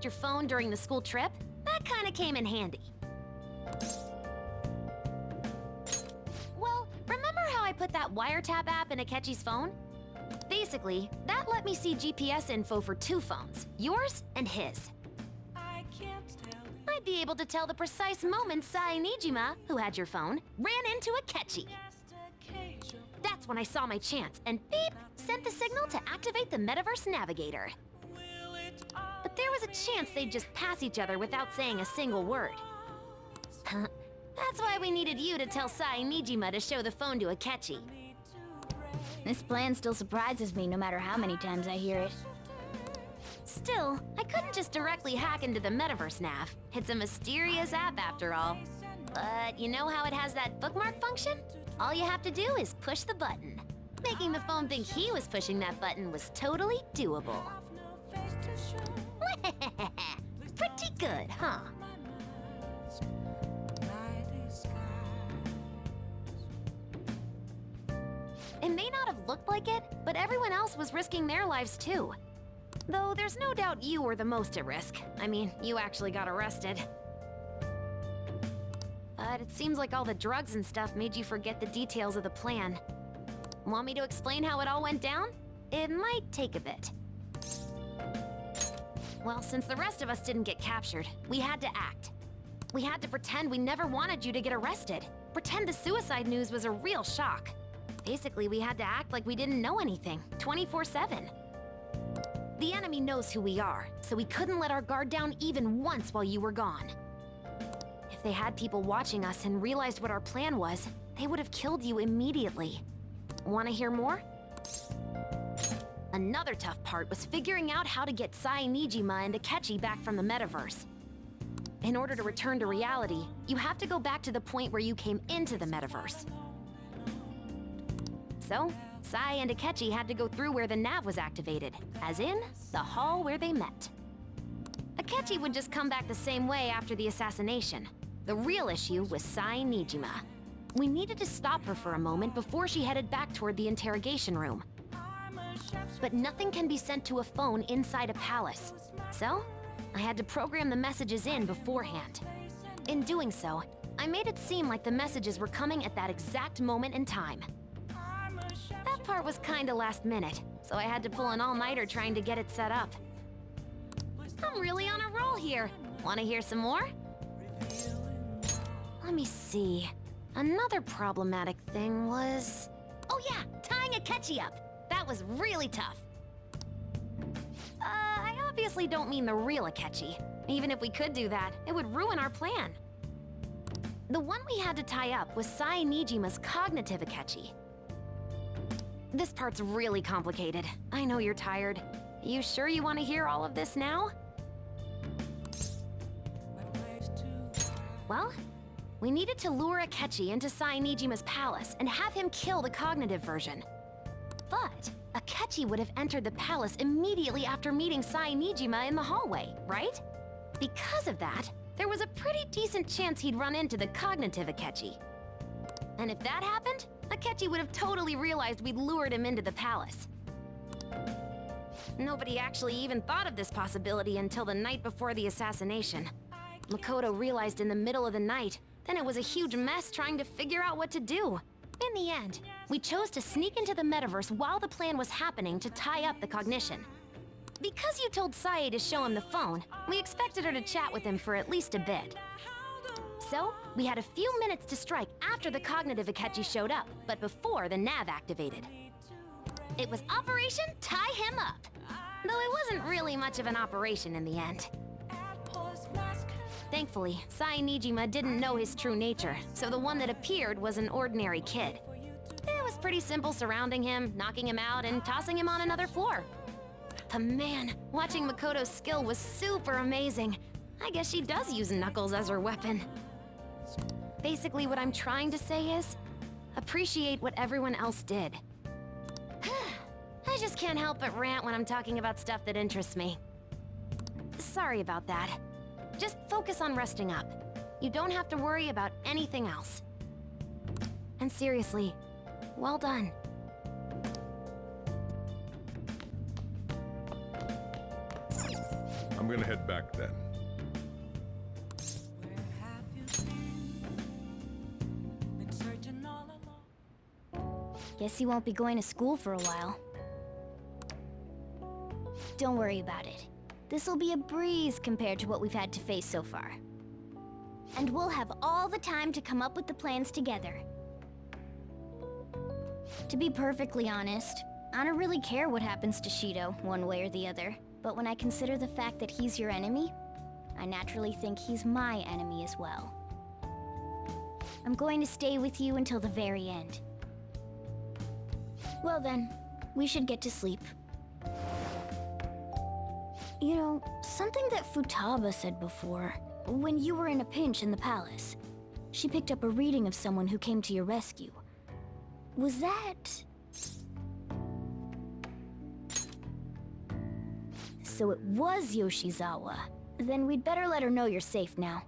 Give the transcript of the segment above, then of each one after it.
your phone during the school trip, that kinda came in handy. Well, remember how I put that wiretap app in Akechi's phone? Basically, that let me see GPS info for 2 phones, yours and his. I'd be able to tell the precise moment Sai Nijima, who had your phone, ran into Akechi. That's when I saw my chance, and beep, sent the signal to activate the Metaverse Navigator. But there was a chance they'd just pass each other without saying a single word. That's why we needed you to tell Sai Nijima to show the phone to Akechi. This plan still surprises me no matter how many times I hear it. Still, I couldn't just directly hack into the Metaverse Nav. It's a mysterious app after all. But you know how it has that bookmark function? All you have to do is push the button. Making the phone think he was pushing that button was totally doable. Pretty good, huh? It may not have looked like it, but everyone else was risking their lives too. Though there's no doubt you were the most at risk. I mean, you actually got arrested. But it seems like all the drugs and stuff made you forget the details of the plan. Want me to explain how it all went down? It might take a bit. Well, since the rest of us didn't get captured, we had to act. We had to pretend we never wanted you to get arrested. Pretend the suicide news was a real shock. Basically, we had to act like we didn't know anything, 24/7. The enemy knows who we are, so we couldn't let our guard down even once while you were gone. If they had people watching us and realized what our plan was, they would have killed you immediately. Want to hear more? Another tough part was figuring out how to get Sai Nijima and Akechi back from the metaverse. In order to return to reality, you have to go back to the point where you came into the metaverse. So, Sai and Akechi had to go through where the nav was activated, as in, the hall where they met. Akechi would just come back the same way after the assassination. The real issue was Sai Nijima. We needed to stop her for a moment before she headed back toward the interrogation room. But nothing can be sent to a phone inside a palace. So, I had to program the messages in beforehand. In doing so, I made it seem like the messages were coming at that exact moment in time. That part was kinda last minute, so I had to pull an all-nighter trying to get it set up. I'm really on a roll here. Wanna hear some more? Let me see. Another problematic thing was... Oh yeah, tying Akechi up! That was really tough. I obviously don't mean the real Akechi. Even if we could do that, it would ruin our plan. The one we had to tie up was Sai Nijima's cognitive Akechi. This part's really complicated. I know you're tired. You sure you want to hear all of this now? Well, we needed to lure Akechi into Sai Nijima's palace and have him kill the cognitive version. But Akechi would have entered the palace immediately after meeting Sai Nijima in the hallway, right? Because of that, there was a pretty decent chance he'd run into the cognitive Akechi. And if that happened, Akechi would have totally realized we'd lured him into the palace. Nobody actually even thought of this possibility until the night before the assassination. Makoto realized in the middle of the night, then it was a huge mess trying to figure out what to do. In the end, we chose to sneak into the metaverse while the plan was happening to tie up the cognition. Because you told Sae to show him the phone, we expected her to chat with him for at least a bit. So, we had a few minutes to strike after the cognitive Akechi showed up, but before the nav activated. It was Operation Tie Him Up! Though it wasn't really much of an operation in the end. Thankfully, Sai Nijima didn't know his true nature, so the one that appeared was an ordinary kid. It was pretty simple surrounding him, knocking him out, and tossing him on another floor. But man, watching Makoto's skill was super amazing. I guess she does use Knuckles as her weapon. Basically, what I'm trying to say is, appreciate what everyone else did. I just can't help but rant when I'm talking about stuff that interests me. Sorry about that. Just focus on resting up. You don't have to worry about anything else. And seriously, well done. I'm gonna head back then. Guess you won't be going to school for a while. Don't worry about it. This'll be a breeze compared to what we've had to face so far. And we'll have all the time to come up with the plans together. To be perfectly honest, I don't really care what happens to Shido, one way or the other. But when I consider the fact that he's your enemy, I naturally think he's my enemy as well. I'm going to stay with you until the very end. Well then, we should get to sleep. You know, something that Futaba said before, when you were in a pinch in the palace, she picked up a reading of someone who came to your rescue. Was that... So it was Yoshizawa. Then we'd better let her know you're safe now.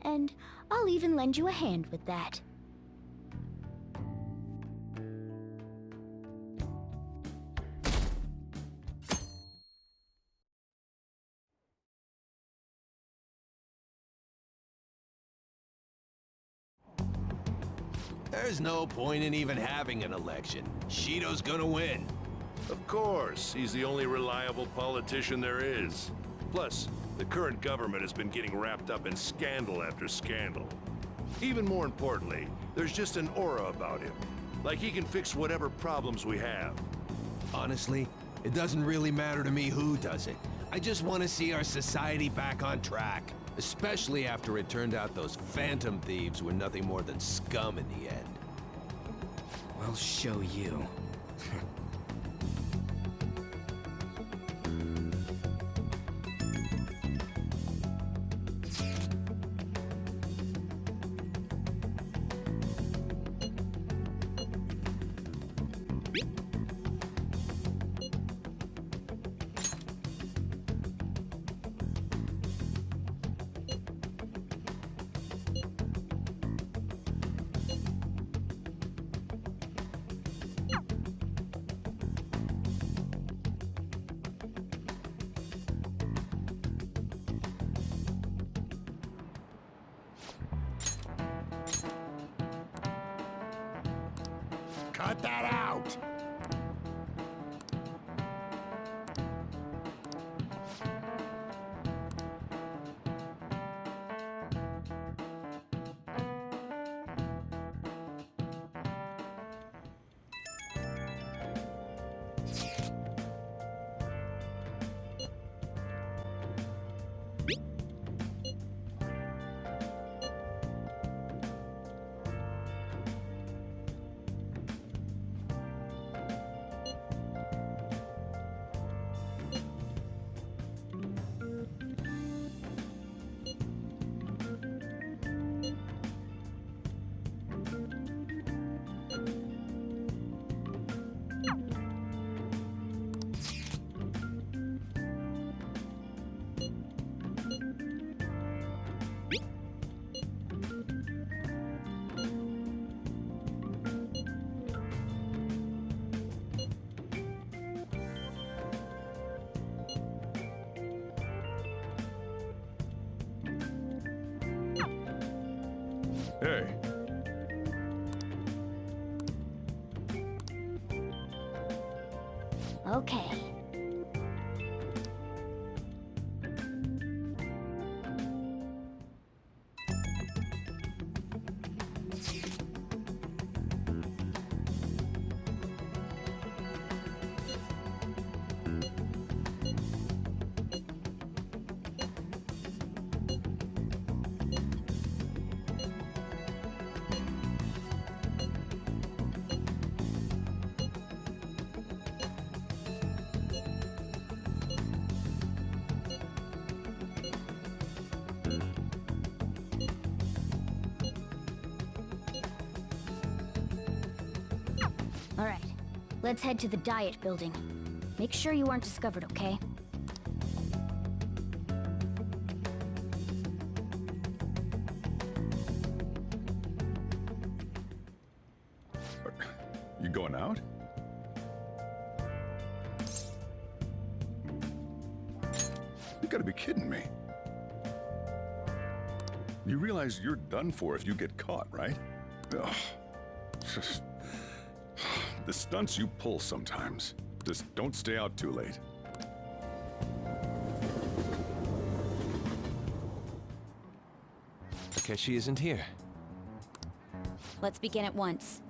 And I'll even lend you a hand with that. There's no point in even having an election. Shido's gonna win. Of course, he's the only reliable politician there is. Plus, the current government has been getting wrapped up in scandal after scandal. Even more importantly, there's just an aura about him. Like he can fix whatever problems we have. Honestly, it doesn't really matter to me who does it. I just want to see our society back on track. Especially after it turned out those phantom thieves were nothing more than scum in the end. We'll show you. Cut that out! Hey, Okay. All right. Let's head to the diet building. Make sure you aren't discovered, okay? you going out? You gotta be kidding me. You realize you're done for if you get caught, right? Ugh. Just... The stunts you pull sometimes. Just don't stay out too late. Takeshi isn't here. Let's begin at once.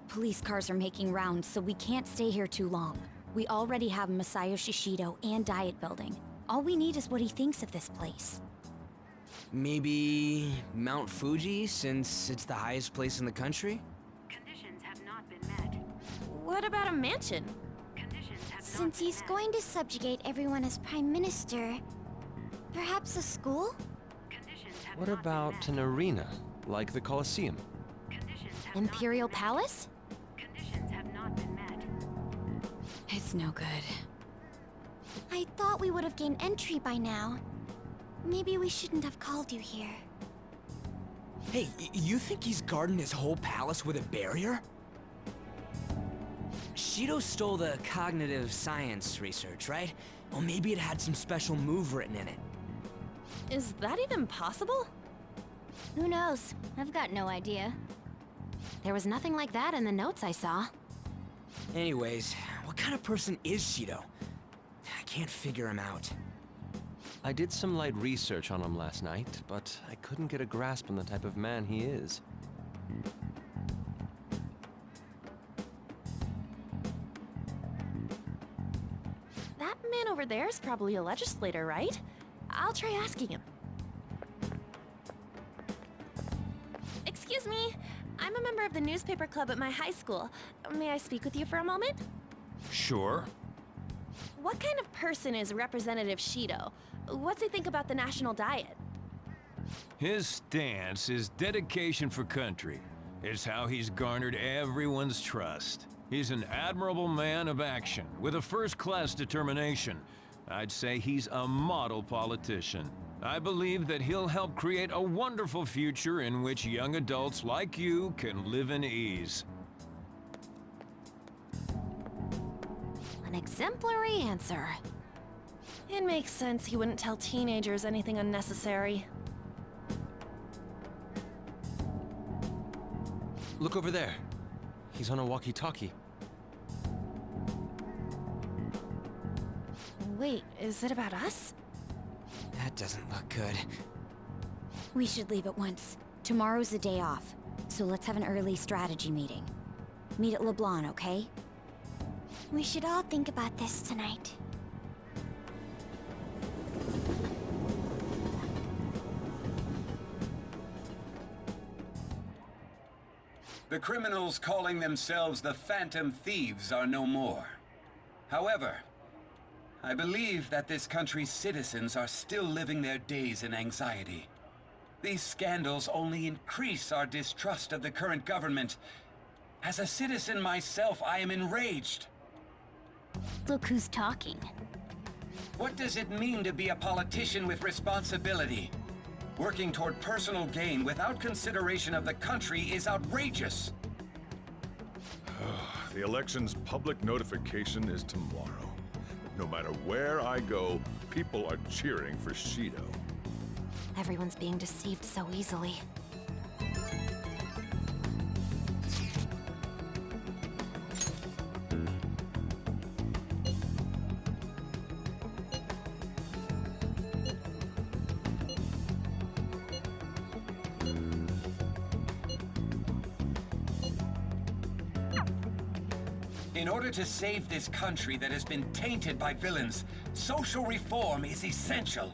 Police cars are making rounds, so we can't stay here too long. We already have Masayoshi Shido and Diet Building. All we need is what he thinks of this place. Maybe Mount Fuji, since it's the highest place in the country? Conditions have not been met. What about a mansion? Conditions have not Since been he's met. going to subjugate everyone as Prime Minister, perhaps a school? Conditions have What not about been an arena, like the Colosseum? met. Conditions have Imperial not been Palace? met. Conditions have not been met. It's no good. I thought we would have gained entry by now. Maybe we shouldn't have called you here. Hey, you think he's guarding his whole palace with a barrier? Shido stole the cognitive science research, right? Well, maybe it had some special move written in it. Is that even possible? Who knows? I've got no idea. There was nothing like that in the notes I saw. Anyways, what kind of person is Shido? I can't figure him out. I did some light research on him last night, but I couldn't get a grasp on the type of man he is. That man over there is probably a legislator, right? I'll try asking him. Excuse me, I'm a member of the newspaper club at my high school. May I speak with you for a moment? Sure. What kind of person is Representative Shido? What's he think about the national diet? His stance is dedication for country. It's how he's garnered everyone's trust. He's an admirable man of action, with a first-class determination. I'd say he's a model politician. I believe that he'll help create a wonderful future in which young adults like you can live in ease. An exemplary answer. It makes sense he wouldn't tell teenagers anything unnecessary. Look over there. He's on a walkie-talkie. Wait, is it about us? That doesn't look good. We should leave at once. Tomorrow's the day off, so let's have an early strategy meeting. Meet at LeBlanc, okay? We should all think about this tonight. The criminals calling themselves the Phantom Thieves are no more. However, I believe that this country's citizens are still living their days in anxiety. These scandals only increase our distrust of the current government. As a citizen myself, I am enraged. Look who's talking. What does it mean to be a politician with responsibility? Working toward personal gain without consideration of the country is outrageous. The election's public notification is tomorrow. No matter where I go, people are cheering for Shido. Everyone's being deceived so easily. In order to save this country that has been tainted by villains, social reform is essential.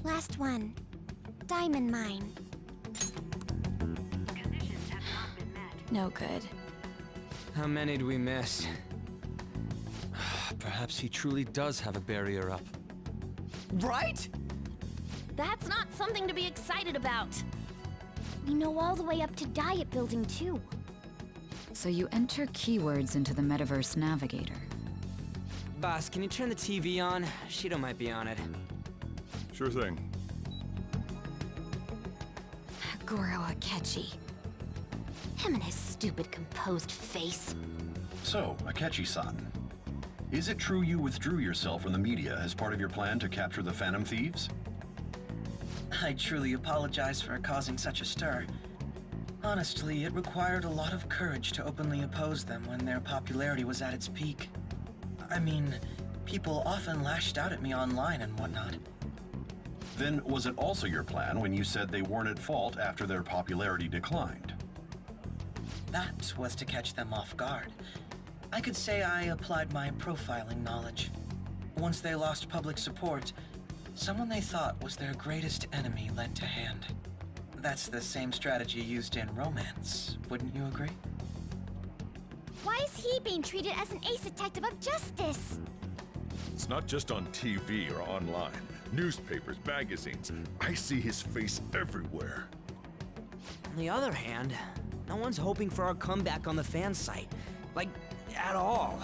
Last one. Diamond mine. No good. How many do we miss? Perhaps he truly does have a barrier up. Right? That's not something to be excited about. We know all the way up to Diet Building, too. So you enter keywords into the Metaverse Navigator. Boss, can you turn the TV on? Shido might be on it. Sure thing. Goro Akechi. Him and his stupid composed face. So, Akechi-san, is it true you withdrew yourself from the media as part of your plan to capture the Phantom Thieves? I truly apologize for causing such a stir. Honestly, it required a lot of courage to openly oppose them when their popularity was at its peak. I mean, people often lashed out at me online and whatnot. Then was it also your plan when you said they weren't at fault after their popularity declined? That was to catch them off guard. I could say I applied my profiling knowledge. Once they lost public support, someone they thought was their greatest enemy lent a hand. That's the same strategy used in romance, wouldn't you agree? Why is he being treated as an ace detective of justice? It's not just on TV or online. Newspapers, magazines. I see his face everywhere. On the other hand, no one's hoping for our comeback on the fan site. Like, at all.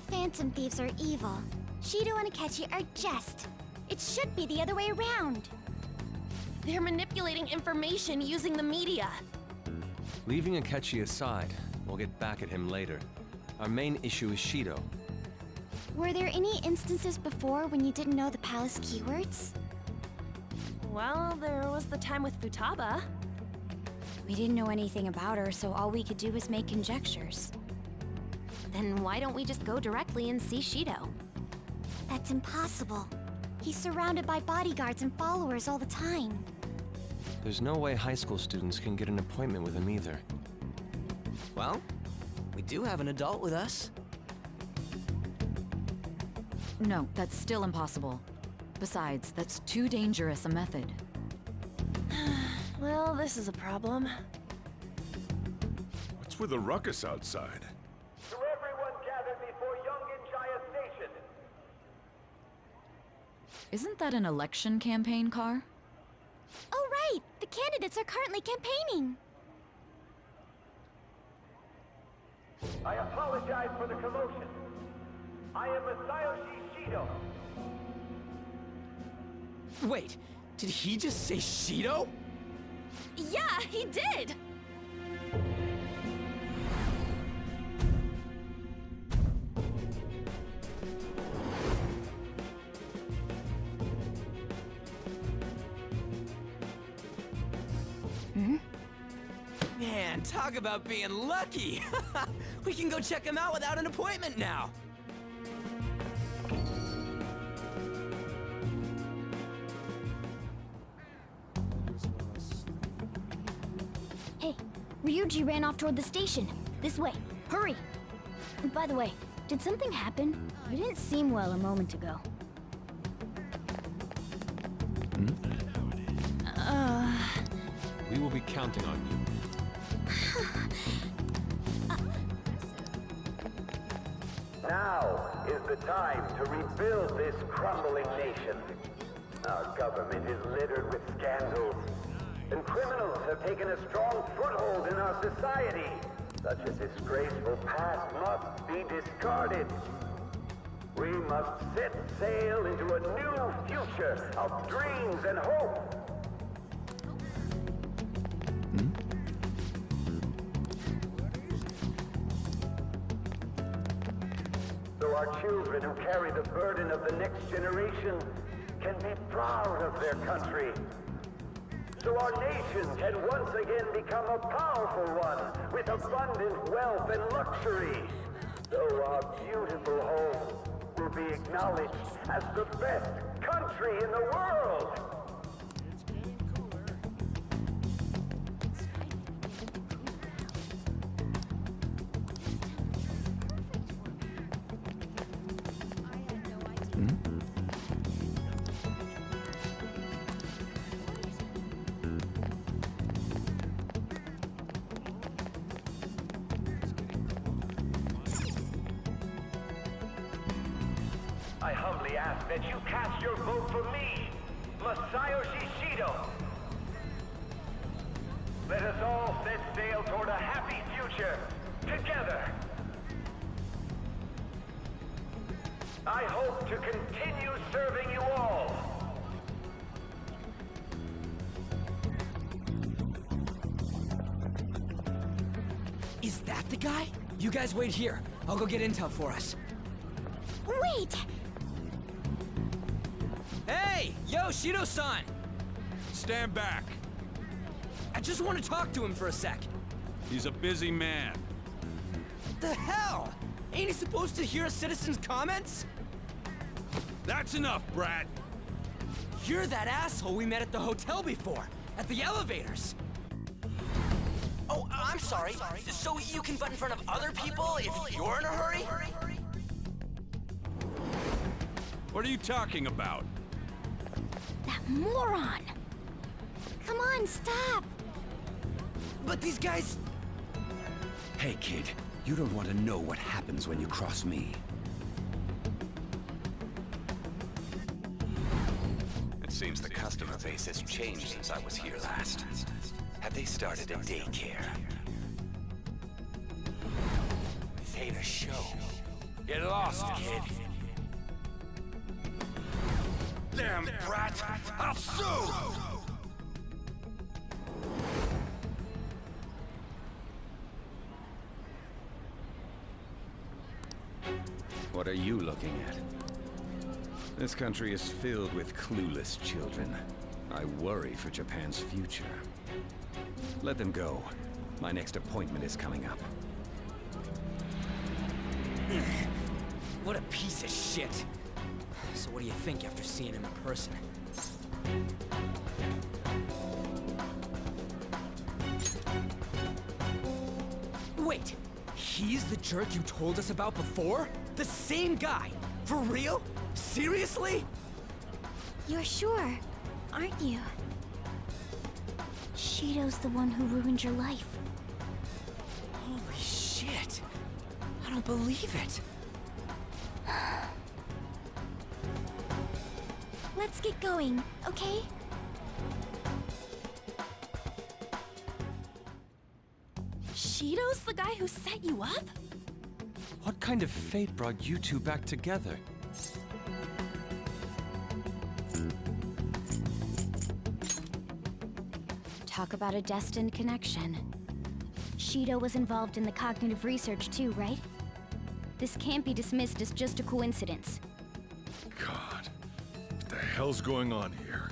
Phantom Thieves are evil. Shido and Akechi are just. It should be the other way around. They're manipulating information using the media. Leaving Akechi aside, we'll get back at him later. Our main issue is Shido. Were there any instances before when you didn't know the palace keywords? Well, there was the time with Futaba. We didn't know anything about her, so all we could do was make conjectures. Then why don't we just go directly and see Shido? That's impossible. He's surrounded by bodyguards and followers all the time. There's no way high school students can get an appointment with him either. Well, we do have an adult with us. No, that's still impossible. Besides, that's too dangerous a method. Well, this is a problem. What's with the ruckus outside? To everyone gathered before Yongen Jaya Station. Isn't that an election campaign car? Oh, right! The candidates are currently campaigning. I apologize for the commotion. I am Masayoshi Shido. Wait, did he just say Shido? Yeah, he did! Man, talk about being lucky! We can go check him out without an appointment now! Hey, Ryuji ran off toward the station. This way. Hurry! And by the way, did something happen? You didn't seem well a moment ago. We will be counting on you. Now is the time to rebuild this crumbling nation. Our government is littered with scandals, and criminals have taken a strong foothold in our society. Such a disgraceful past must be discarded. We must set sail into a new future of dreams and hope. So our children who carry the burden of the next generation can be proud of their country. So our nation can once again become a powerful one with abundant wealth and luxury. So our beautiful home will be acknowledged as the best country country in the world. I humbly ask that you cast your vote for me, Masayoshi Shido. Let us all set sail toward a happy future, together. I hope to continue serving you all. Is that the guy? You guys wait here. I'll go get intel for us. Wait! Hey! Yo, Shido-san! Stand back. I just want to talk to him for a sec. He's a busy man. The hell? Ain't he supposed to hear a citizen's comments? That's enough, Brat. You're that asshole we met at the hotel before, at the elevators. Oh, I'm sorry. So you can butt in front of other people if you're in a hurry? What are you talking about? That moron! Come on, stop! But these guys... Hey, kid. You don't want to know what happens when you cross me. It seems the customer base has changed since I was here last. Have they started a daycare? This ain't a show. Get lost, kid. Damn brat! I'll sue! What are you looking at? This country is filled with clueless children. I worry for Japan's future. Let them go. My next appointment is coming up. What a piece of shit. So what do you think after seeing him in person? Wait, he's the jerk you told us about before? The same guy? For real? Seriously? You're sure, aren't you? Shido's the one who ruined your life. Holy shit. I don't believe it. Let's get going, okay? Shido's the guy who set you up? What kind of fate brought you two back together? Talk about a destined connection. Shido was involved in the cognitive research too, right? This can't be dismissed as just a coincidence. God, what the hell's going on here?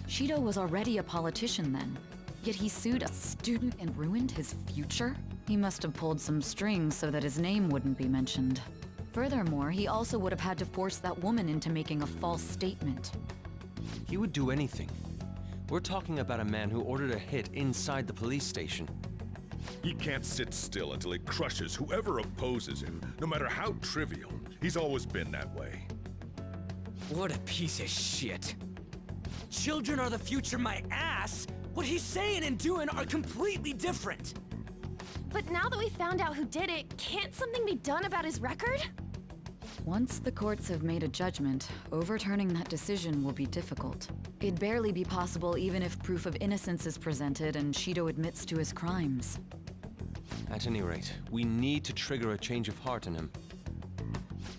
Shido was already a politician then, yet he sued a student and ruined his future? He must have pulled some strings so that his name wouldn't be mentioned. Furthermore, he also would have had to force that woman into making a false statement. He would do anything. We're talking about a man who ordered a hit inside the police station. He can't sit still until he crushes whoever opposes him, no matter how trivial. He's always been that way. What a piece of shit. Children are the future, my ass! What he's saying and doing are completely different! But now that we found out who did it, can't something be done about his record? Once the courts have made a judgment, overturning that decision will be difficult. It'd barely be possible even if proof of innocence is presented and Shido admits to his crimes. At any rate, we need to trigger a change of heart in him.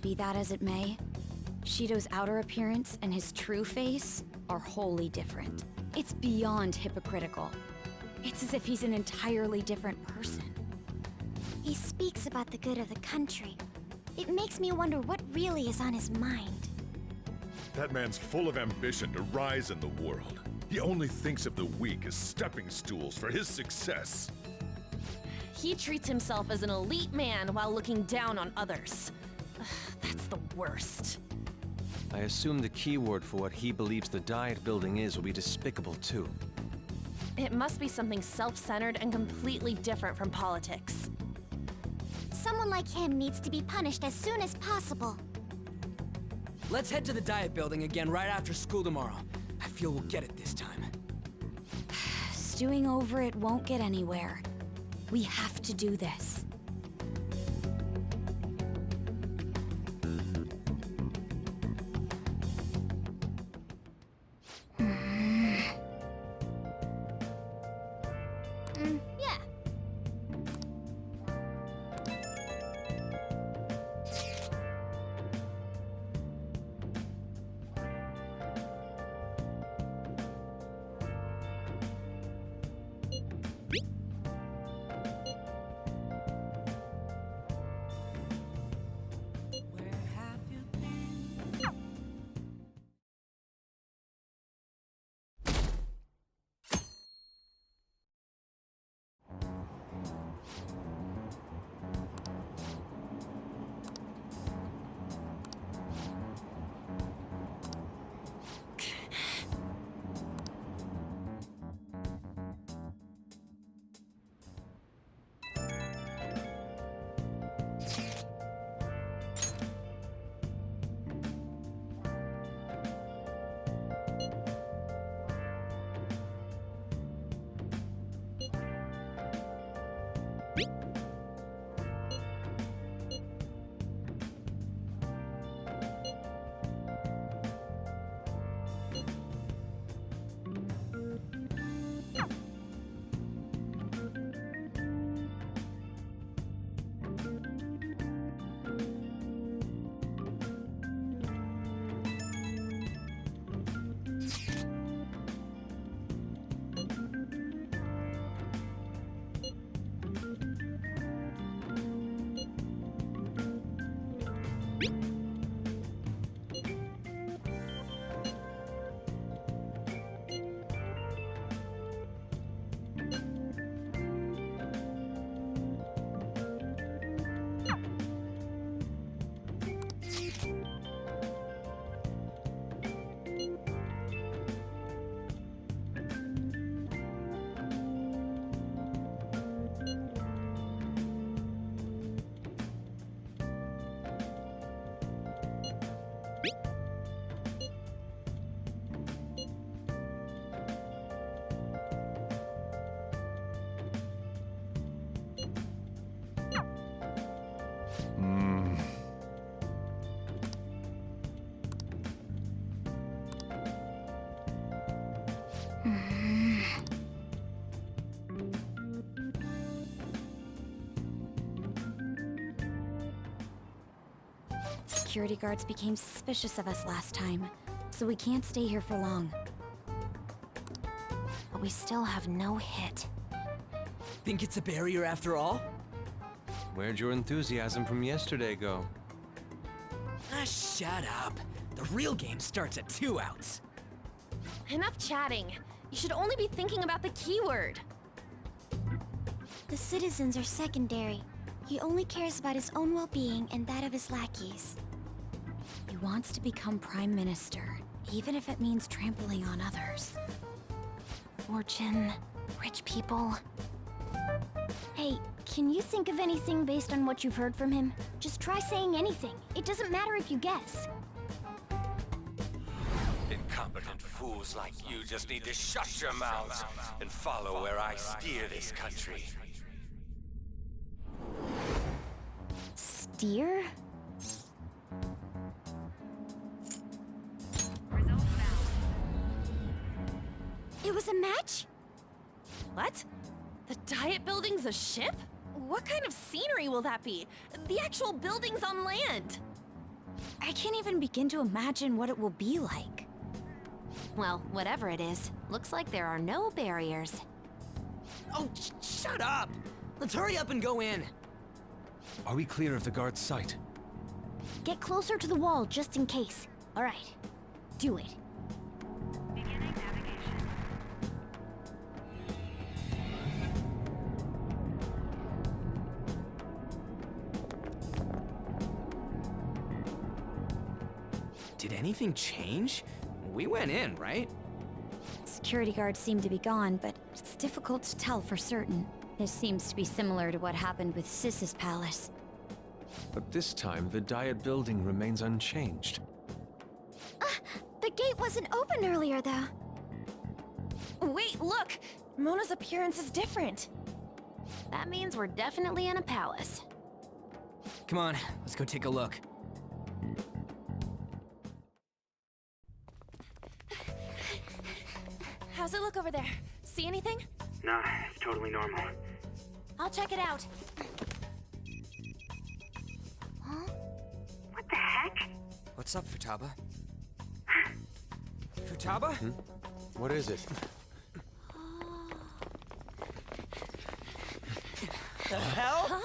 Be that as it may, Shido's outer appearance and his true face are wholly different. It's beyond hypocritical. It's as if he's an entirely different person. He speaks about the good of the country. It makes me wonder what really is on his mind. That man's full of ambition to rise in the world. He only thinks of the weak as stepping stools for his success. He treats himself as an elite man while looking down on others. Ugh, that's the worst. I assume the keyword for what he believes the Diet Building is will be despicable too. It must be something self-centered and completely different from politics. Someone like him needs to be punished as soon as possible. Let's head to the Diet Building again right after school tomorrow. I feel we'll get it this time. Stewing over it won't get anywhere. We have to do this. Yeah. Security guards became suspicious of us last time, so we can't stay here for long. But we still have no hit. Think it's a barrier after all? Where'd your enthusiasm from yesterday go? Ah, shut up. The real game starts at 2 outs. Enough chatting. You should only be thinking about the keyword. The citizens are secondary. He only cares about his own well-being and that of his lackeys. He wants to become Prime Minister, even if it means trampling on others. Fortune, rich people. Hey, can you think of anything based on what you've heard from him? Just try saying anything. It doesn't matter if you guess. Incompetent fools like you just need to shut your mouths and follow where I steer this country. Steer? It was a match? What? The Diet Building's a ship? What kind of scenery will that be? The actual building's on land. I can't even begin to imagine what it will be like. Well, whatever it is, looks like there are no barriers. Oh, shut up! Let's hurry up and go in. Are we clear of the guard's sight? Get closer to the wall just in case. All right, do it. Did anything change? We went in, right? Security guards seem to be gone, but it's difficult to tell for certain. This seems to be similar to what happened with Sis's palace. But this time, the Diet building remains unchanged. The gate wasn't open earlier, though. Wait, look! Mona's appearance is different. That means we're definitely in a palace. Come on, let's go take a look. How's it look over there? See anything? Nah, it's totally normal. I'll check it out. Huh? What the heck? What's up, Futaba? Futaba? What is it? The hell? Huh?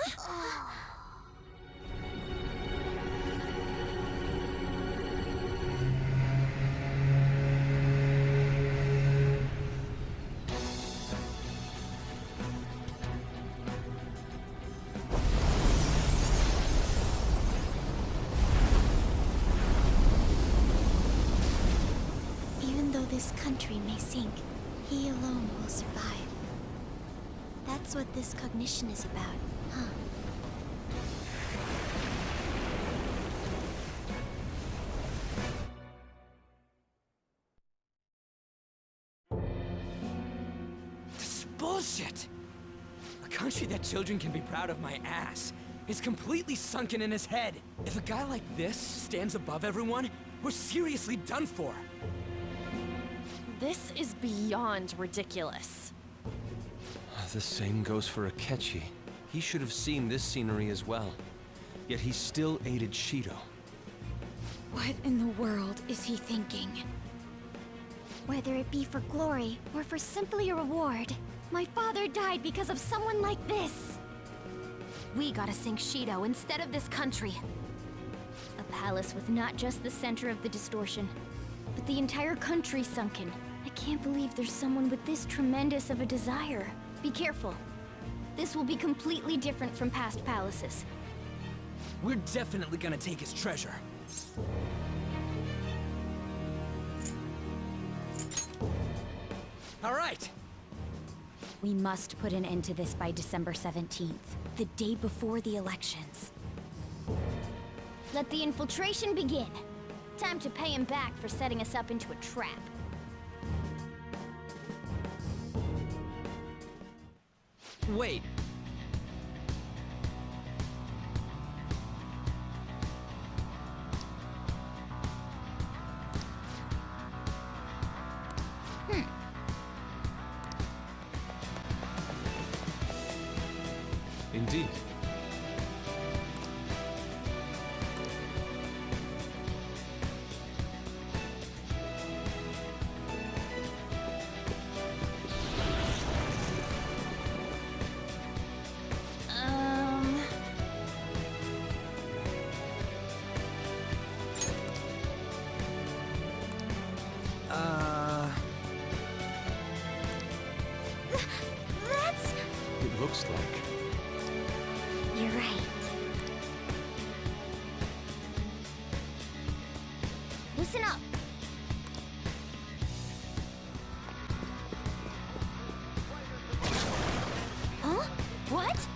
Even though this country may sink, he alone will survive. That's what this cognition is about, huh? This is bullshit! A country that children can be proud of my ass is completely sunken in his head. If a guy like this stands above everyone, we're seriously done for. This is beyond ridiculous. The same goes for Akechi. He should have seen this scenery as well. Yet he still aided Shido. What in the world is he thinking? Whether it be for glory or for simply a reward, my father died because of someone like this. We gotta sink Shido instead of this country. A palace with not just the center of the distortion, but the entire country sunken. I can't believe there's someone with this tremendous of a desire. Be careful. This will be completely different from past palaces. We're definitely gonna take his treasure. All right! We must put an end to this by December 17th, the day before the elections. Let the infiltration begin. Time to pay him back for setting us up into a trap. Wait. Indeed. That's... It looks like. You're right. Listen up. Huh? What?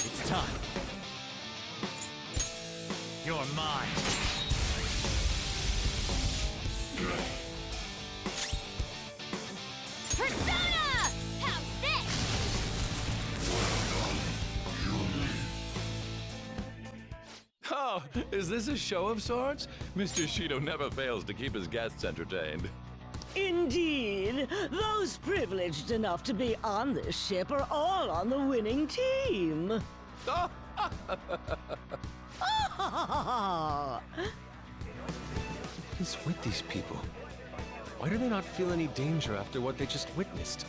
It's time. You're mine. Persona! How's this? Oh, is this a show of sorts? Mr. Shido never fails to keep his guests entertained. Indeed. Those privileged enough to be on this ship are all on the winning team. What's with these people? Why do they not feel any danger after what they just witnessed?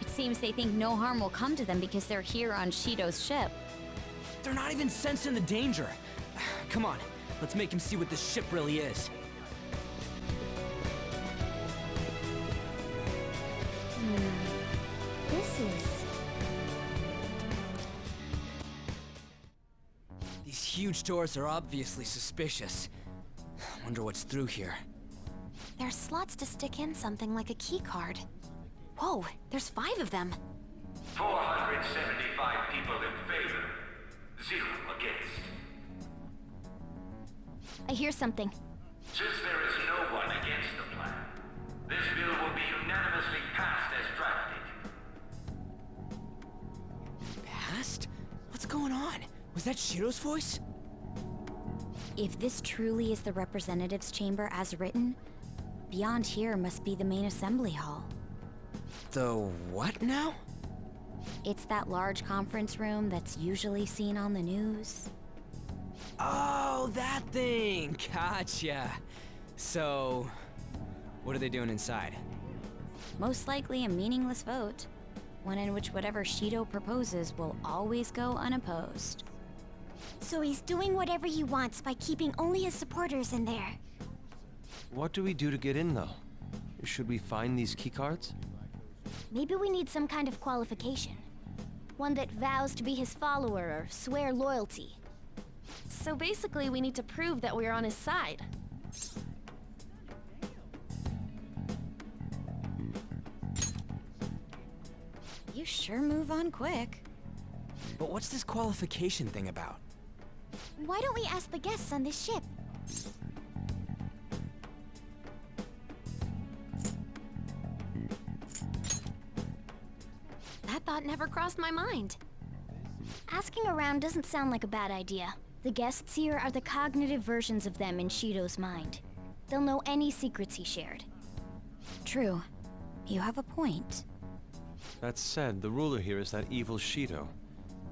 It seems they think no harm will come to them because they're here on Shido's ship. They're not even sensing the danger. Come on, let's make him see what this ship really is. huge doors are obviously suspicious. Wonder what's through here. There's slots to stick in something like a key card. Whoa, there's 5 of them. 475 people in favor, 0 against. I hear something. Since there is no one against the plan, this bill will be unanimously passed as drafted. Passed? What's going on? Was that Shiro's voice? If this truly is the representatives' chamber as written, beyond here must be the main assembly hall. The what now? It's that large conference room that's usually seen on the news. Oh, that thing! Gotcha. So, what are they doing inside? Most likely a meaningless vote. One in which whatever Shido proposes will always go unopposed. So he's doing whatever he wants by keeping only his supporters in there. What do we do to get in, though? Should we find these keycards? Maybe we need some kind of qualification. One that vows to be his follower or swear loyalty. So basically, we need to prove that we're on his side. You sure move on quick. But what's this qualification thing about? Why don't we ask the guests on this ship? That thought never crossed my mind. Asking around doesn't sound like a bad idea. The guests here are the cognitive versions of them in Shido's mind. They'll know any secrets he shared. True. You have a point. That said, the ruler here is that evil Shido.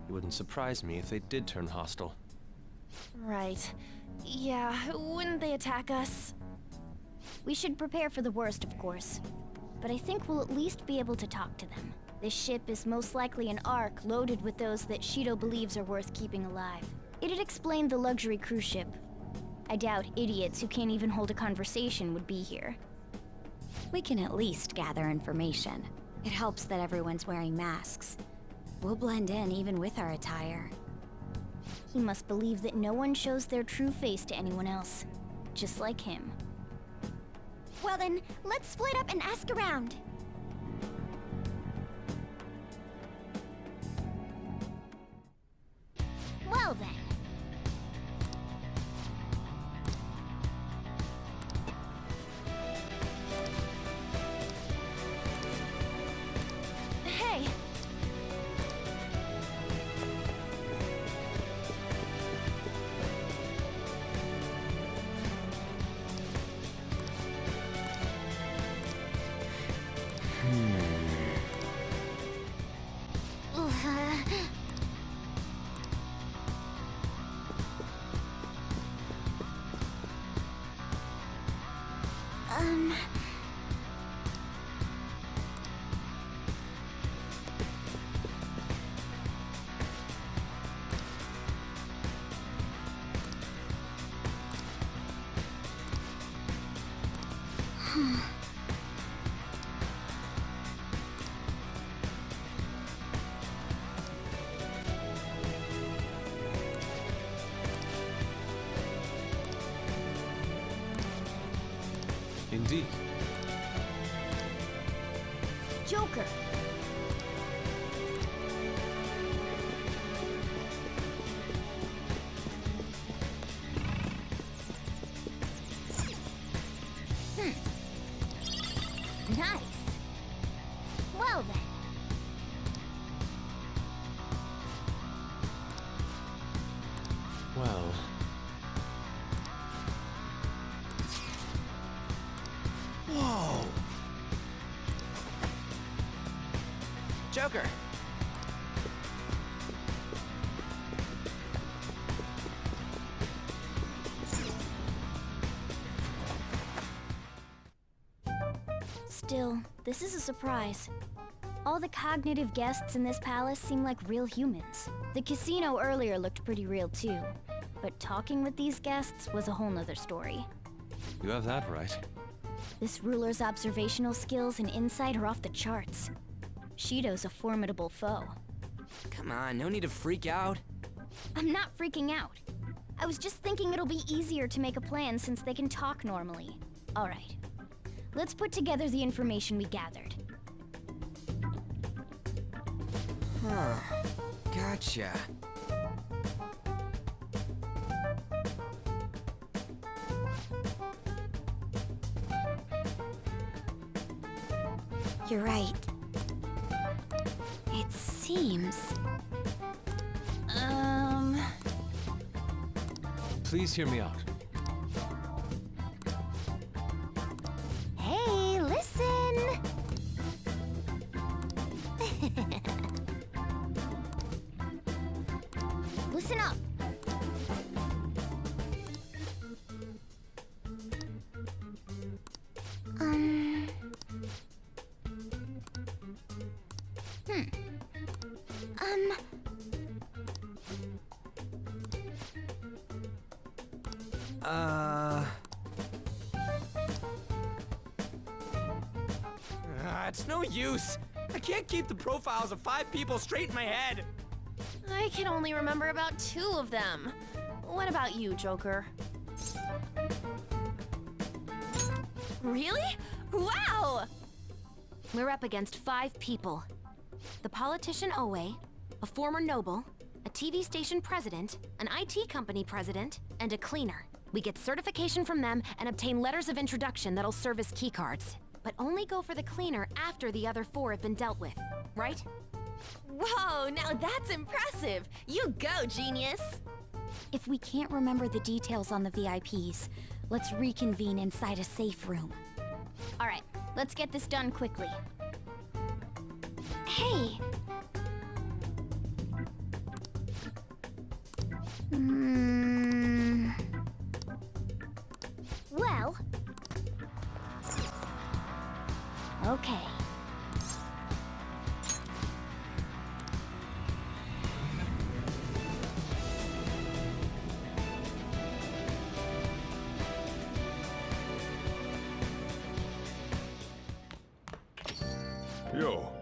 It wouldn't surprise me if they did turn hostile. Right. Yeah, wouldn't they attack us? We should prepare for the worst, of course. But I think we'll at least be able to talk to them. This ship is most likely an Ark loaded with those that Shido believes are worth keeping alive. It'd explain the luxury cruise ship. I doubt idiots who can't even hold a conversation would be here. We can at least gather information. It helps that everyone's wearing masks. We'll blend in even with our attire. He must believe that no one shows their true face to anyone else. Just like him. Well then, let's split up and ask around. Well then. Hey! Indeed. Joker. Nice. Well then. Well... Whoa! Joker! Still, this is a surprise. All the cognitive guests in this palace seem like real humans. The casino earlier looked pretty real too, but talking with these guests was a whole nother story. You have that right. This ruler's observational skills and insight are off the charts. Shido's a formidable foe. Come on, no need to freak out. I'm not freaking out. I was just thinking it'll be easier to make a plan since they can talk normally. All right. Let's put together the information we gathered. Huh. Gotcha. You're right. It seems... Please hear me out. Hey, listen! Listen up. It's no use. I can't keep the profiles of 5 people straight in my head. I can only remember about 2 of them. What about you, Joker? Really? Wow! We're up against 5 people. The politician Owe, a former noble, a TV station president, an IT company president, and a cleaner. We get certification from them and obtain letters of introduction that'll serve as keycards. But only go for the cleaner after the other 4 have been dealt with, right? Whoa, now that's impressive! You go, genius! If we can't remember the details on the VIPs, let's reconvene inside a safe room. All right, let's get this done quickly. Hey! Well... Okay. Yo.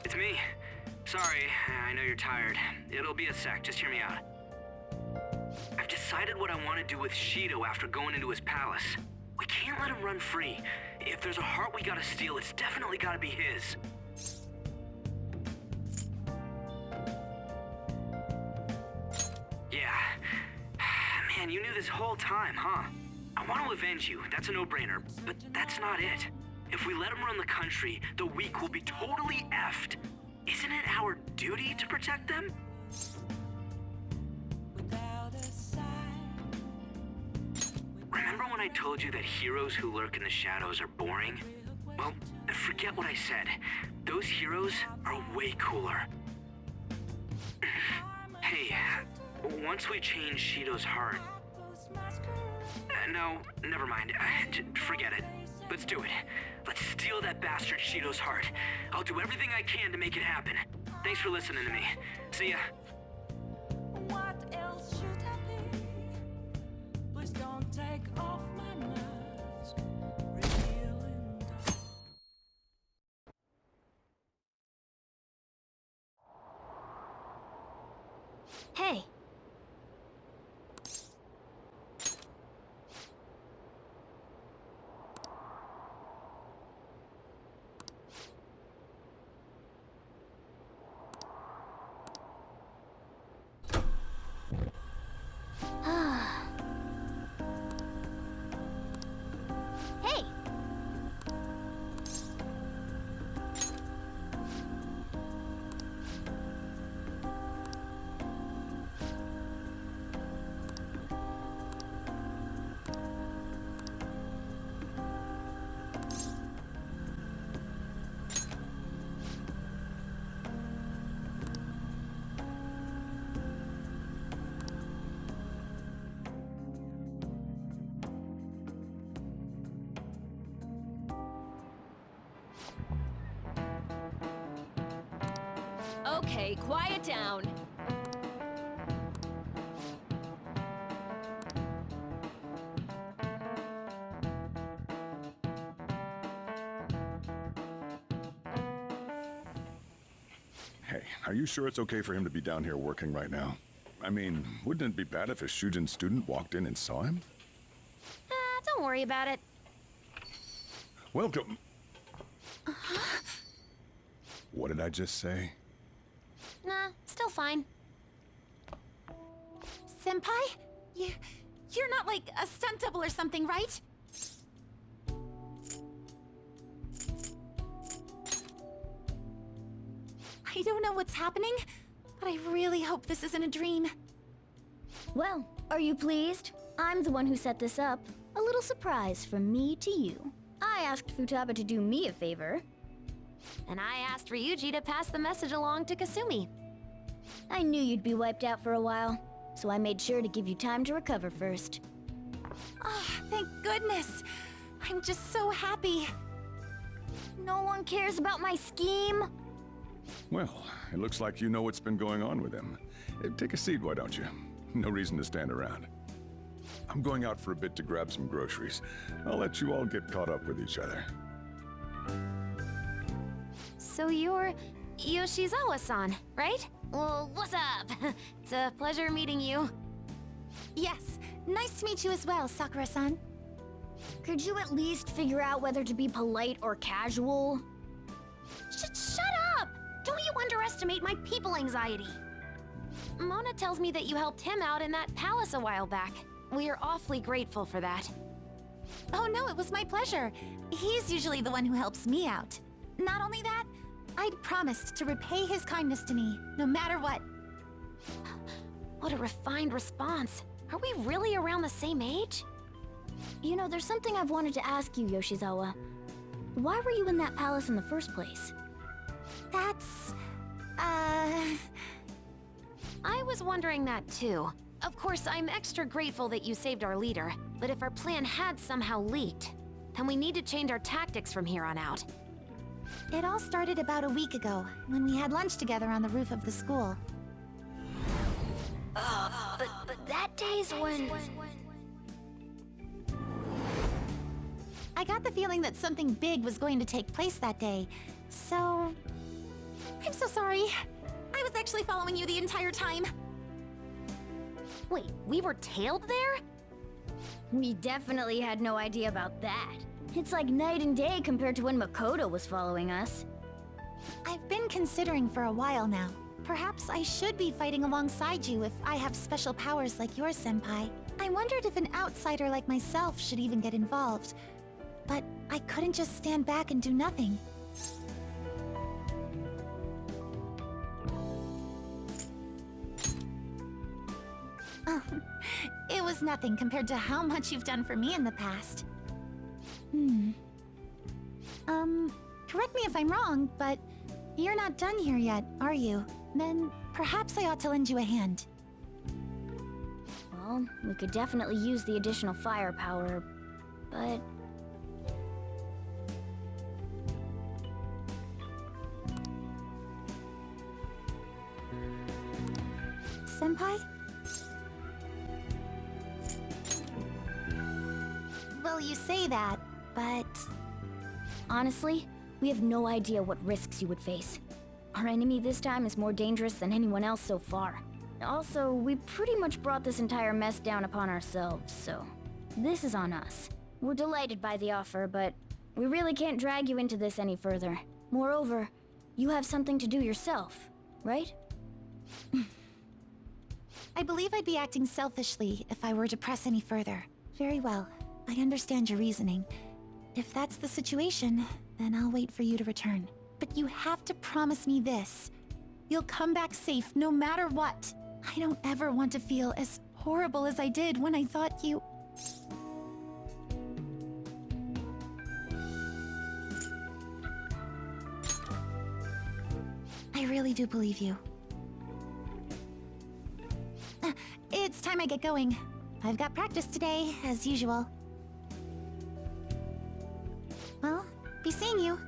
It's me. Sorry, I know you're tired. It'll be a sec, just hear me out. I've decided what I want to do with Shido after going into his palace. We can't let him run free. If there's a heart we gotta steal, it's definitely gotta be his. Yeah. Man, you knew this whole time, huh? I want to avenge you, that's a no-brainer, but that's not it. If we let him run the country, the weak will be totally effed. Isn't it our duty to protect them? Remember when I told you that heroes who lurk in the shadows are boring? Well, forget what I said. Those heroes are way cooler. Hey, once we change Shido's heart... no, never mind. Forget it. Let's do it. Let's steal that bastard Shido's heart. I'll do everything I can to make it happen. Thanks for listening to me. See ya. What else should I be? Please don't take off my mask. Revealing Hey. Hey. quiet down. Hey, are you sure it's okay for him to be down here working right now? I mean, wouldn't it be bad if a Shujin student walked in and saw him? Don't worry about it. Welcome. What did I just say? Nah, still fine. Senpai? You're not like a stunt double or something, right? I don't know what's happening, but I really hope this isn't a dream. Well, are you pleased? I'm the one who set this up. A little surprise from me to you. I asked Futaba to do me a favor. And I asked Ryuji to pass the message along to Kasumi. I knew you'd be wiped out for a while, so I made sure to give you time to recover first. Oh, thank goodness. I'm just so happy. No one cares about my scheme? Well, it looks like you know what's been going on with him. Take a seat, why don't you? No reason to stand around. I'm going out for a bit to grab some groceries. I'll let you all get caught up with each other. So you're Yoshizawa-san, right? Well, what's up? It's a pleasure meeting you. Yes, nice to meet you as well, Sakura-san. Could you at least figure out whether to be polite or casual? Shut up! Don't you underestimate my people anxiety. Mona tells me that you helped him out in that palace a while back. We are awfully grateful for that. Oh no, it was my pleasure. He's usually the one who helps me out. Not only that, I'd promised to repay his kindness to me, no matter what. What a refined response. Are we really around the same age? You know, there's something I've wanted to ask you, Yoshizawa. Why were you in that palace in the first place? That's... I was wondering that too. Of course, I'm extra grateful that you saved our leader, but if our plan had somehow leaked, then we need to change our tactics from here on out. It all started about a week ago, when we had lunch together on the roof of the school. But that day's when... I got the feeling that something big was going to take place that day, so... I'm so sorry. I was actually following you the entire time. Wait, we were tailed there? We definitely had no idea about that. It's like night and day compared to when Makoto was following us. I've been considering for a while now. Perhaps I should be fighting alongside you if I have special powers like yours, Senpai. I wondered if an outsider like myself should even get involved. But I couldn't just stand back and do nothing. It was nothing compared to how much you've done for me in the past. Correct me if I'm wrong, but you're not done here yet, are you? Then perhaps I ought to lend you a hand. Well, we could definitely use the additional firepower, but... Senpai? Well, you say that, but... Honestly, we have no idea what risks you would face. Our enemy this time is more dangerous than anyone else so far. Also, we pretty much brought this entire mess down upon ourselves, so... This is on us. We're delighted by the offer, but we really can't drag you into this any further. Moreover, you have something to do yourself, right? I believe I'd be acting selfishly if I were to press any further. Very well. I understand your reasoning. If that's the situation, then I'll wait for you to return. But you have to promise me this. You'll come back safe no matter what. I don't ever want to feel as horrible as I did when I thought you... I really do believe you. It's time I get going. I've got practice today, as usual. Well, be seeing you.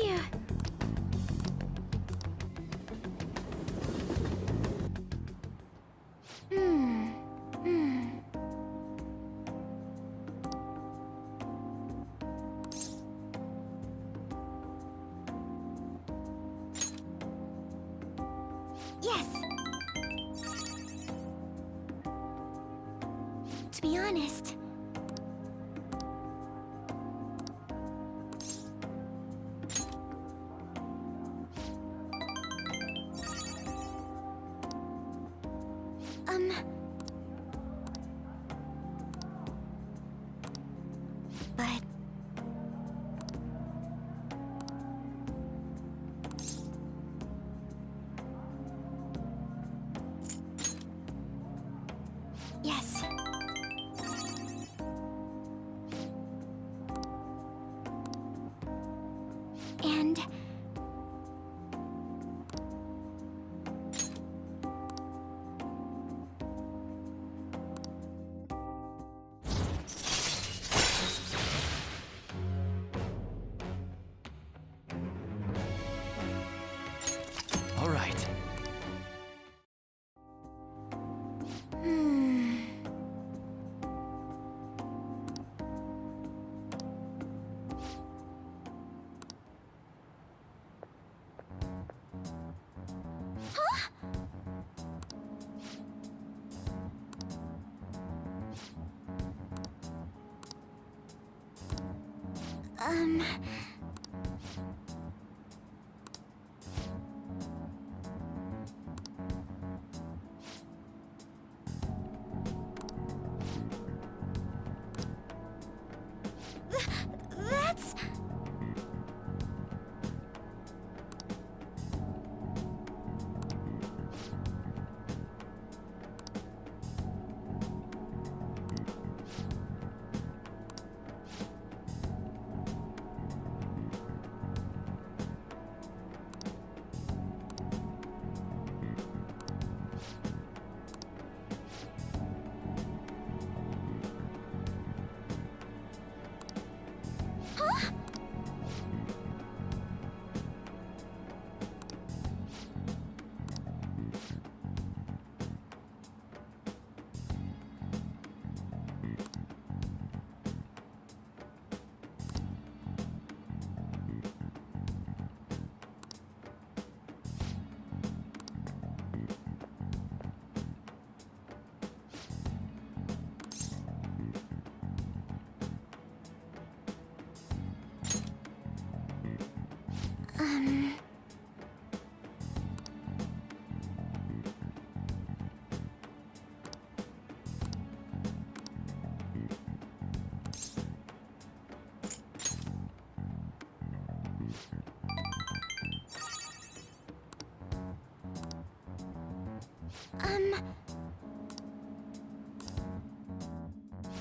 you. Yes. To be honest, but yes. And All right. Huh? Um... That's... Huh? Um...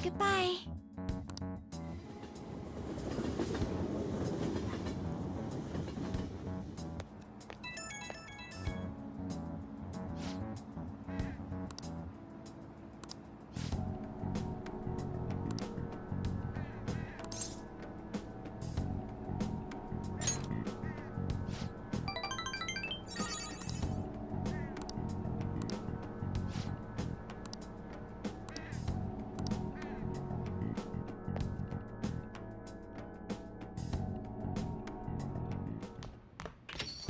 Goodbye.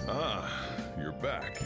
Ah, you're back.